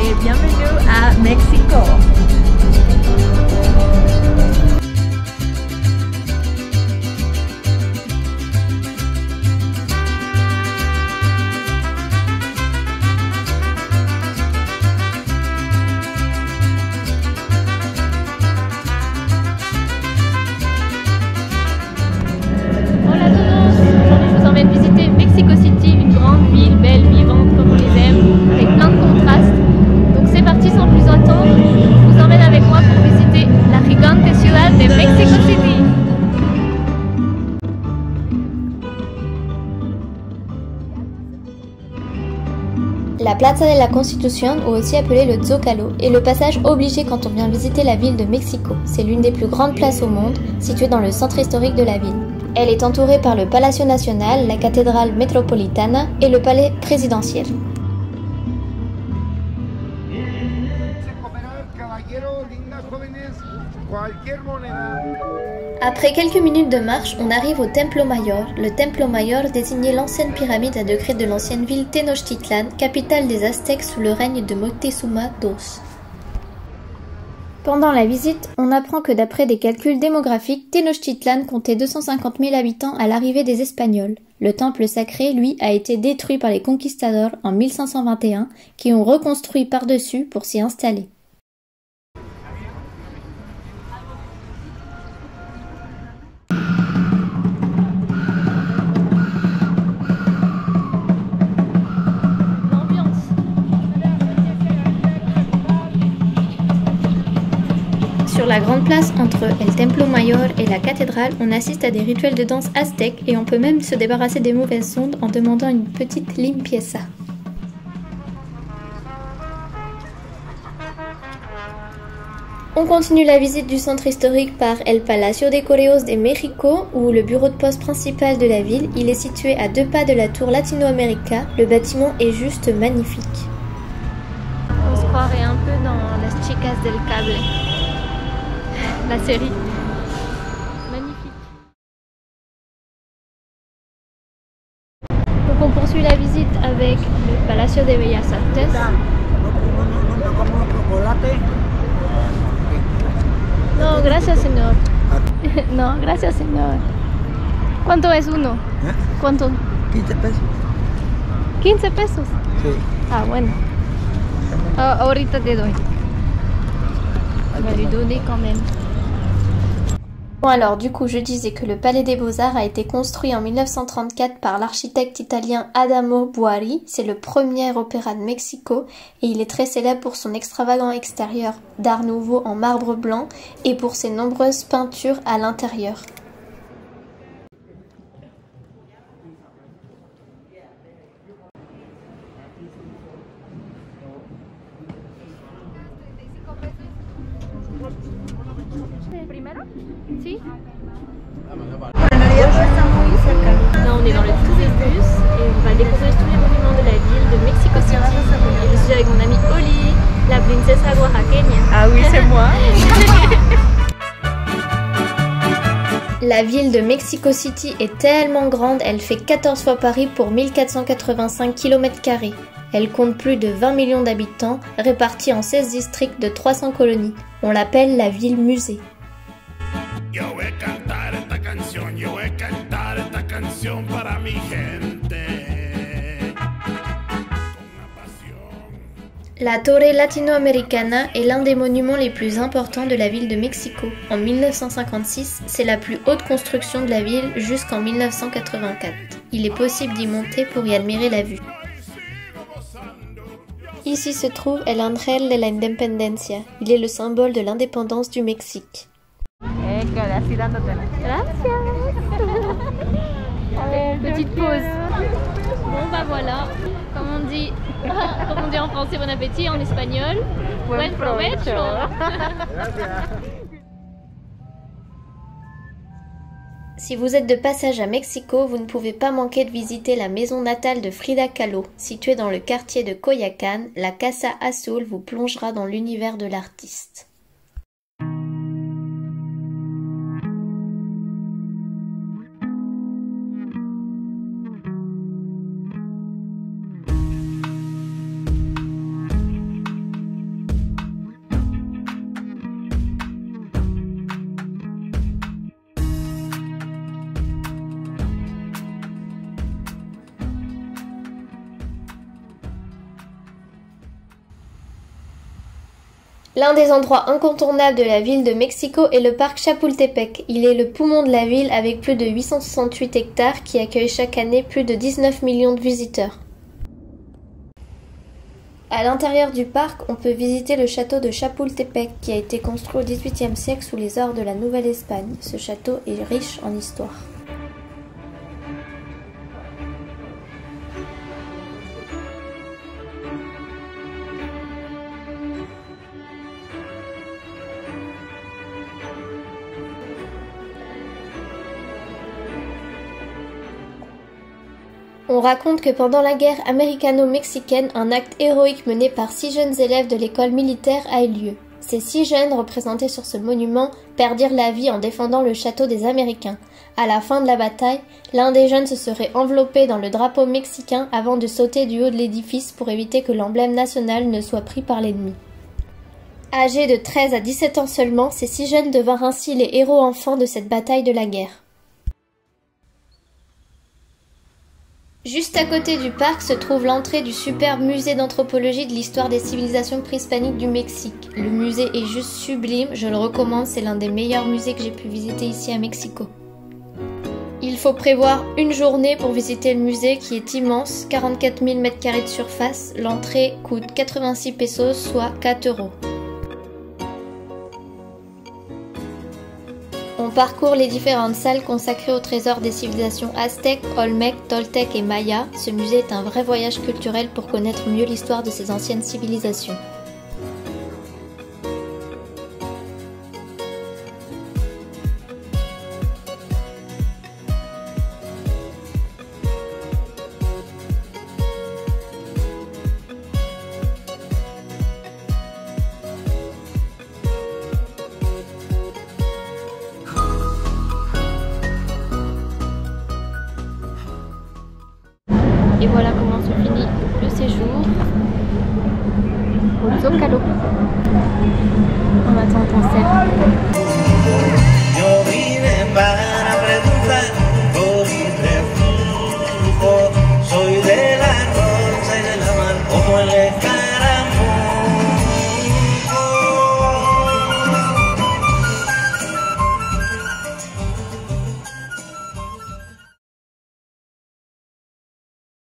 et bienvenue à Mexico. La Plaza de la Constitución, ou aussi appelée le Zócalo, est le passage obligé quand on vient visiter la ville de Mexico. C'est l'une des plus grandes places au monde, située dans le centre historique de la ville. Elle est entourée par le Palacio Nacional, la cathédrale Metropolitana et le palais présidentiel. Après quelques minutes de marche, on arrive au Templo Mayor. Le Templo Mayor désignait l'ancienne pyramide à degrés de l'ancienne ville Tenochtitlan, capitale des Aztèques sous le règne de Moctezuma II. Pendant la visite, on apprend que d'après des calculs démographiques, Tenochtitlan comptait 250 000 habitants à l'arrivée des Espagnols. Le temple sacré, lui, a été détruit par les conquistadors en 1521, qui ont reconstruit par-dessus pour s'y installer. Sur la grande place entre El Templo Mayor et la cathédrale, on assiste à des rituels de danse aztèques et on peut même se débarrasser des mauvaises ondes en demandant une petite limpieza. On continue la visite du centre historique par El Palacio de Correos de México, ou le bureau de poste principal de la ville. Il est situé à 2 pas de la tour Latinoamérica. Le bâtiment est juste magnifique. On se croirait un peu dans Las Chicas del Cable. La série. Magnifique. Donc on poursuit la visite avec le Palacio de Bellas Artes. No, gracias señor. No, gracias señor. ¿Cuánto es uno? ¿Eh? ¿Cuánto? 15 pesos. 15 pesos. Sí. Ah, bueno. Ahorita te doy. On va lui donner quand même. Bon alors, du coup, je disais que le Palais des Beaux-Arts a été construit en 1934 par l'architecte italien Adamo Buari. C'est le premier opéra de Mexico et il est très célèbre pour son extravagant extérieur d'art nouveau en marbre blanc et pour ses nombreuses peintures à l'intérieur. ¿Primero? ¿Sí? En realidad está muy cerca. Là, on est dans le tourist bus et on va découvrir tous les monuments de la ville de Mexico City. Et je suis avec mon amie Oli, la princesa oaxaqueña. Ah oui, c'est moi. La ville de Mexico City est tellement grande, elle fait 14 fois Paris pour 1485 km². Elle compte plus de 20 millions d'habitants, répartis en 16 districts de 300 colonies. On l'appelle la ville musée. Yo voy a cantar esta canción, yo voy a cantar esta canción para mi gente. La Torre Latinoamericana est l'un des monuments les plus importants de la ville de Mexico. En 1956, c'est la plus haute construction de la ville jusqu'en 1984. Il est possible d'y monter pour y admirer la vue. Ici se trouve El Ángel de la Independencia. Il est le symbole de l'indépendance du Mexique. Gracias. Petite pause. Bon bah voilà, comme on dit en français bon appétit, en espagnol, buen provecho. Si vous êtes de passage à Mexico, vous ne pouvez pas manquer de visiter la maison natale de Frida Kahlo. Située dans le quartier de Coyoacán, la Casa Azul vous plongera dans l'univers de l'artiste. L'un des endroits incontournables de la ville de Mexico est le parc Chapultepec. Il est le poumon de la ville avec plus de 868 hectares qui accueille chaque année plus de 19 millions de visiteurs. À l'intérieur du parc, on peut visiter le château de Chapultepec qui a été construit au XVIIIe siècle sous les ors de la Nouvelle-Espagne. Ce château est riche en histoire. On raconte que pendant la guerre américano-mexicaine, un acte héroïque mené par 6 jeunes élèves de l'école militaire a eu lieu. Ces 6 jeunes, représentés sur ce monument, perdirent la vie en défendant le château des Américains. À la fin de la bataille, l'un des jeunes se serait enveloppé dans le drapeau mexicain avant de sauter du haut de l'édifice pour éviter que l'emblème national ne soit pris par l'ennemi. Âgés de 13 à 17 ans seulement, ces 6 jeunes devinrent ainsi les héros enfants de cette bataille de la guerre. Juste à côté du parc se trouve l'entrée du superbe musée d'anthropologie de l'histoire des civilisations préhispaniques du Mexique. Le musée est juste sublime, je le recommande, c'est l'un des meilleurs musées que j'ai pu visiter ici à Mexico. Il faut prévoir une journée pour visiter le musée qui est immense, 44 000 m² de surface. L'entrée coûte 86 pesos, soit 4 €. On parcourt les différentes salles consacrées au trésor des civilisations aztèques, olmèques, toltèques et mayas. Ce musée est un vrai voyage culturel pour connaître mieux l'histoire de ces anciennes civilisations. Et voilà comment se finit le séjour au Zocalo. On attend le concert.